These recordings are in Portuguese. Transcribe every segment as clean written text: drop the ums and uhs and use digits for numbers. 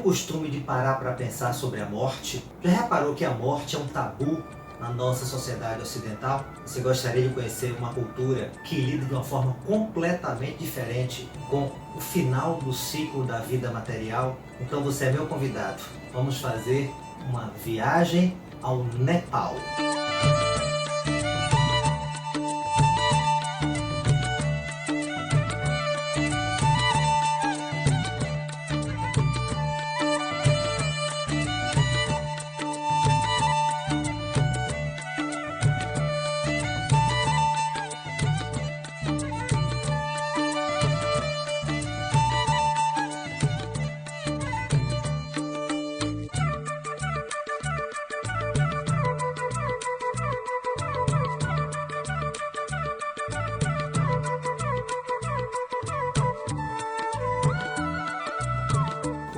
o costume de parar para pensar sobre a morte? Já reparou que a morte é um tabu na nossa sociedade ocidental? Você gostaria de conhecer uma cultura que lida de uma forma completamente diferente com o final do ciclo da vida material? Então você é meu convidado. Vamos fazer uma viagem ao Nepal.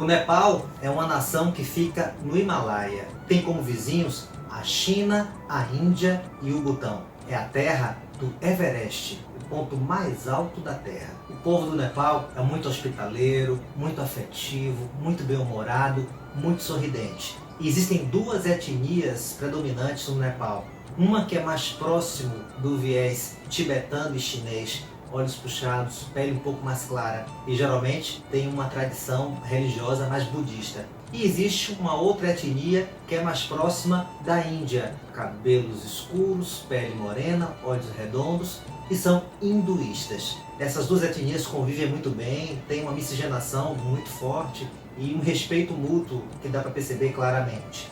O Nepal é uma nação que fica no Himalaia. Tem como vizinhos a China, a Índia e o Butão. É a terra do Everest, o ponto mais alto da Terra. O povo do Nepal é muito hospitaleiro, muito afetivo, muito bem-humorado, muito sorridente. E existem duas etnias predominantes no Nepal. Uma que é mais próximo do viés tibetano e chinês, olhos puxados, pele um pouco mais clara e geralmente tem uma tradição religiosa mais budista. E existe uma outra etnia que é mais próxima da Índia, cabelos escuros, pele morena, olhos redondos e são hinduístas. Essas duas etnias convivem muito bem, tem uma miscigenação muito forte e um respeito mútuo que dá para perceber claramente.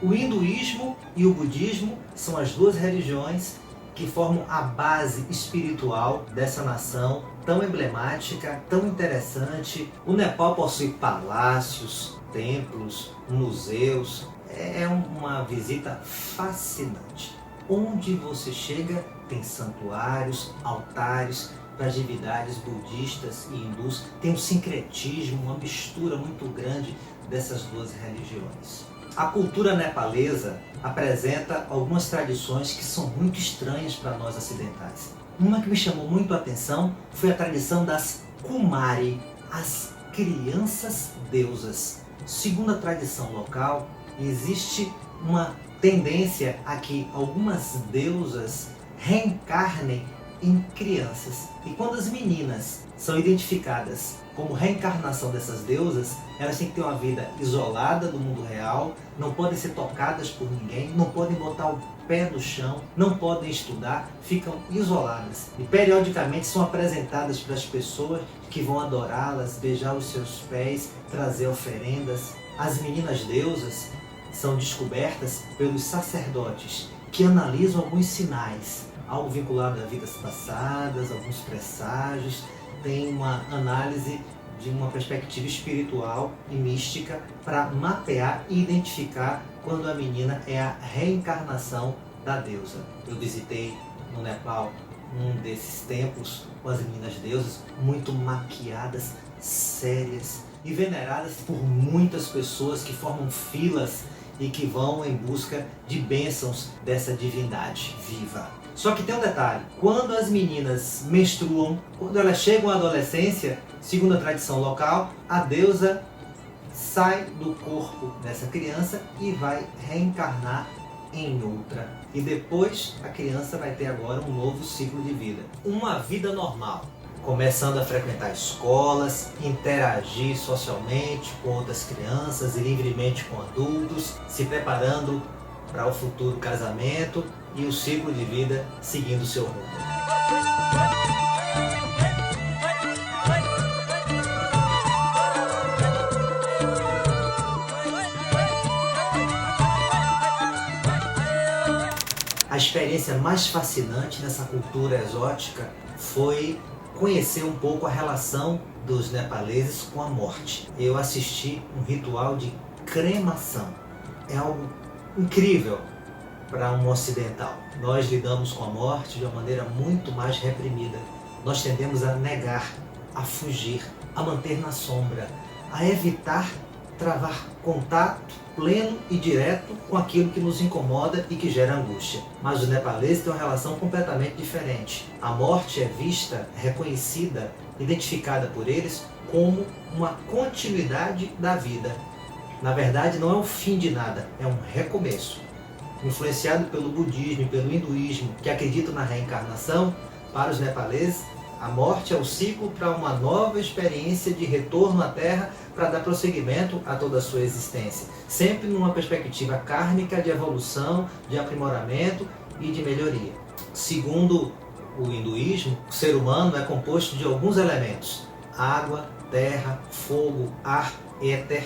O hinduísmo e o budismo são as duas religiões que formam a base espiritual dessa nação tão emblemática, tão interessante. O Nepal possui palácios, templos, museus. É uma visita fascinante. Onde você chega tem santuários, altares para as divindades budistas e hindus. Tem um sincretismo, uma mistura muito grande dessas duas religiões. A cultura nepalesa apresenta algumas tradições que são muito estranhas para nós ocidentais. Uma que me chamou muito a atenção foi a tradição das Kumari, as crianças deusas. Segundo a tradição local, existe uma tendência a que algumas deusas reencarnem em crianças. E quando as meninas são identificadas como reencarnação dessas deusas, elas têm que ter uma vida isolada do mundo real, não podem ser tocadas por ninguém, não podem botar o pé no chão, não podem estudar, ficam isoladas. E periodicamente são apresentadas para as pessoas que vão adorá-las, beijar os seus pés, trazer oferendas. As meninas deusas são descobertas pelos sacerdotes, que analisam alguns sinais, algo vinculado a vidas passadas, alguns presságios. Tem uma análise de uma perspectiva espiritual e mística para mapear e identificar quando a menina é a reencarnação da deusa. Eu visitei no Nepal um desses templos com as meninas deusas, muito maquiadas, sérias e veneradas por muitas pessoas que formam filas e que vão em busca de bênçãos dessa divindade viva. Só que tem um detalhe: quando as meninas menstruam, quando elas chegam à adolescência, segundo a tradição local, a deusa sai do corpo dessa criança e vai reencarnar em outra. E depois a criança vai ter agora um novo ciclo de vida. Uma vida normal, começando a frequentar escolas, interagir socialmente com outras crianças e livremente com adultos, se preparando para o futuro casamento e o ciclo de vida seguindo seu rumo. A experiência mais fascinante dessa cultura exótica foi conhecer um pouco a relação dos nepaleses com a morte. Eu assisti um ritual de cremação. É algo incrível para um ocidental. Nós lidamos com a morte de uma maneira muito mais reprimida. Nós tendemos a negar, a fugir, a manter na sombra, a evitar travar contato pleno e direto com aquilo que nos incomoda e que gera angústia. Mas os nepaleses têm uma relação completamente diferente. A morte é vista, reconhecida, identificada por eles como uma continuidade da vida. Na verdade, não é o fim de nada, é um recomeço. Influenciado pelo budismo e pelo hinduísmo, que acreditam na reencarnação, para os nepaleses, a morte é o ciclo para uma nova experiência de retorno à Terra para dar prosseguimento a toda a sua existência, sempre numa perspectiva kármica de evolução, de aprimoramento e de melhoria. Segundo o hinduísmo, o ser humano é composto de alguns elementos: água, terra, fogo, ar, éter.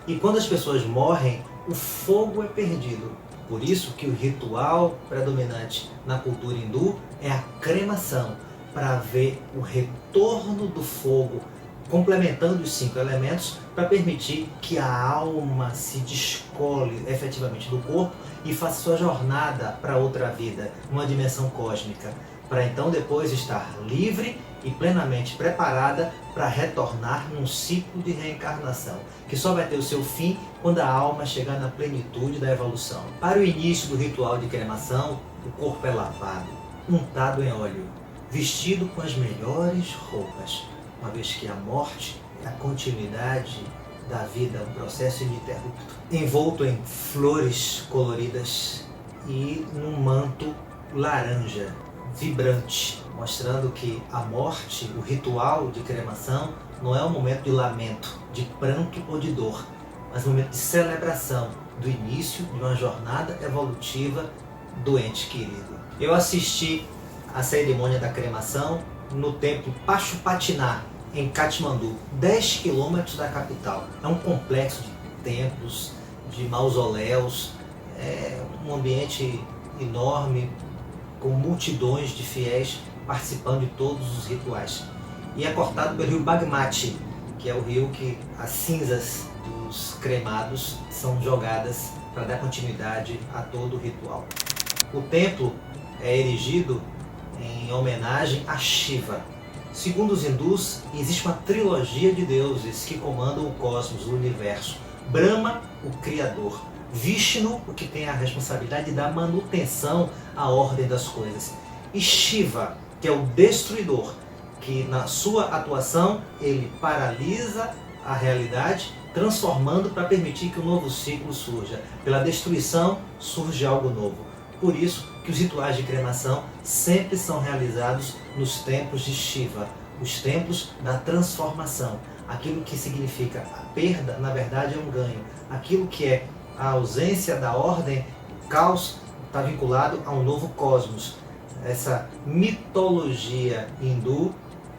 E quando as pessoas morrem, o fogo é perdido. Por isso que o ritual predominante na cultura hindu é a cremação, para ver o retorno do fogo, complementando os 5 elementos, para permitir que a alma se descole efetivamente do corpo e faça sua jornada para outra vida, uma dimensão cósmica, para então depois estar livre e plenamente preparada para retornar num ciclo de reencarnação, que só vai ter o seu fim quando a alma chegar na plenitude da evolução. Para o início do ritual de cremação, o corpo é lavado, untado em óleo, vestido com as melhores roupas, uma vez que a morte é a continuidade da vida, um processo ininterrupto, envolto em flores coloridas e num manto laranja, vibrante, mostrando que a morte, o ritual de cremação, não é um momento de lamento, de pranto ou de dor, mas um momento de celebração do início de uma jornada evolutiva do ente querido. Eu assisti a cerimônia da cremação no templo Pashupatinath, em Katmandu, 10 quilômetros da capital. É um complexo de templos, de mausoléus, é um ambiente enorme, com multidões de fiéis participando de todos os rituais. E é cortado pelo rio Bagmati, que é o rio que as cinzas dos cremados são jogadas para dar continuidade a todo o ritual. O templo é erigido em homenagem a Shiva. Segundo os hindus, existe uma trilogia de deuses que comandam o cosmos, o universo. Brahma, o Criador. Vishnu, o que tem a responsabilidade da manutenção à ordem das coisas. E Shiva, que é o destruidor, que na sua atuação ele paralisa a realidade, transformando para permitir que um novo ciclo surja. Pela destruição surge algo novo. Por isso que os rituais de cremação sempre são realizados nos templos de Shiva, os templos da transformação. Aquilo que significa a perda, na verdade, é um ganho. Aquilo que é a ausência da ordem, o caos, está vinculado a um novo cosmos. Essa mitologia hindu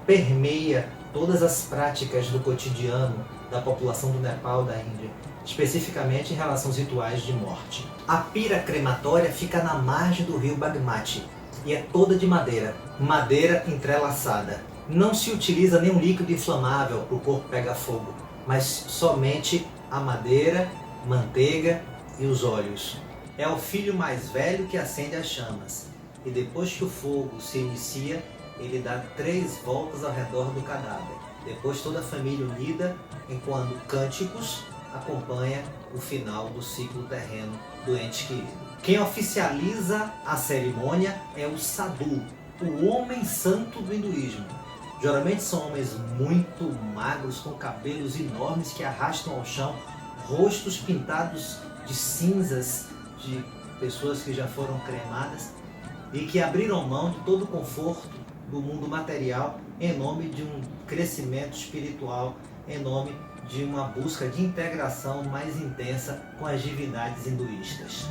permeia todas as práticas do cotidiano da população do Nepal, da Índia, especificamente em relação aos rituais de morte. A pira crematória fica na margem do rio Bagmati e é toda de madeira, madeira entrelaçada. Não se utiliza nenhum líquido inflamável para o corpo pegar fogo, mas somente a madeira, manteiga e os óleos. É o filho mais velho que acende as chamas, e depois que o fogo se inicia, ele dá 3 voltas ao redor do cadáver. Depois toda a família unida, enquanto cânticos, acompanha o final do ciclo terreno do ente querido. Quem oficializa a cerimônia é o sadhu, o homem santo do hinduísmo. Geralmente são homens muito magros, com cabelos enormes que arrastam ao chão, rostos pintados de cinzas de pessoas que já foram cremadas e que abriram mão de todo o conforto do mundo material em nome de um crescimento espiritual, em nome de uma busca de integração mais intensa com as divindades hinduístas.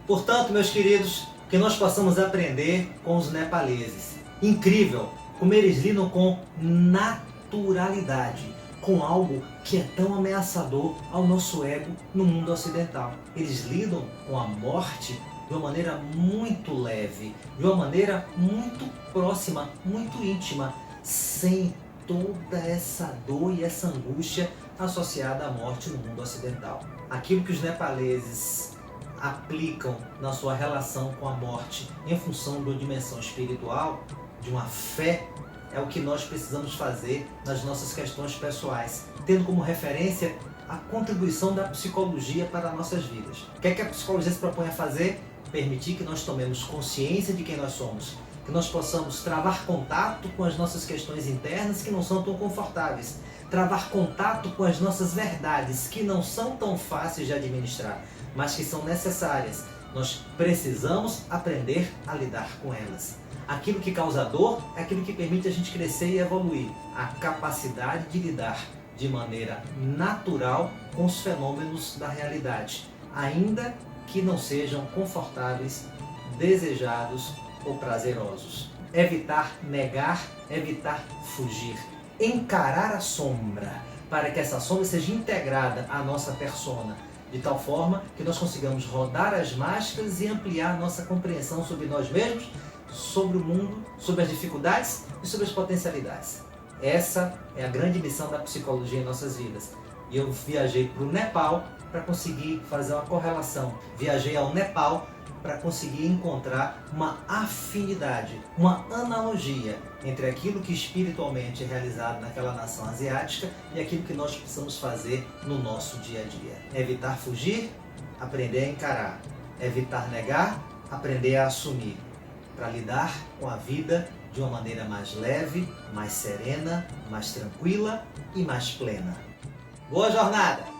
Portanto, meus queridos, que nós possamos aprender com os nepaleses. Incrível como eles lidam com naturalidade, com algo que é tão ameaçador ao nosso ego no mundo ocidental. Eles lidam com a morte de uma maneira muito leve, de uma maneira muito próxima, muito íntima, sem toda essa dor e essa angústia associada à morte no mundo ocidental. Aquilo que os nepaleses aplicam na sua relação com a morte em função de uma dimensão espiritual, de uma fé, é o que nós precisamos fazer nas nossas questões pessoais, tendo como referência a contribuição da psicologia para nossas vidas. O que é que a psicologia se propõe a fazer? Permitir que nós tomemos consciência de quem nós somos, que nós possamos travar contato com as nossas questões internas que não são tão confortáveis, travar contato com as nossas verdades que não são tão fáceis de administrar, mas que são necessárias. Nós precisamos aprender a lidar com elas. Aquilo que causa dor é aquilo que permite a gente crescer e evoluir. A capacidade de lidar de maneira natural com os fenômenos da realidade, ainda que não sejam confortáveis, desejados ou prazerosos. Evitar negar, evitar fugir. Encarar a sombra, para que essa sombra seja integrada à nossa persona, de tal forma que nós consigamos rodar as máscaras e ampliar nossa compreensão sobre nós mesmos, sobre o mundo, sobre as dificuldades e sobre as potencialidades. Essa é a grande missão da psicologia em nossas vidas. E eu viajei para o Nepal para conseguir fazer uma correlação. Viajei ao Nepal para conseguir encontrar uma afinidade, uma analogia entre aquilo que espiritualmente é realizado naquela nação asiática e aquilo que nós precisamos fazer no nosso dia a dia. Evitar fugir, aprender a encarar. Evitar negar, aprender a assumir. Para lidar com a vida de uma maneira mais leve, mais serena, mais tranquila e mais plena. Boa jornada!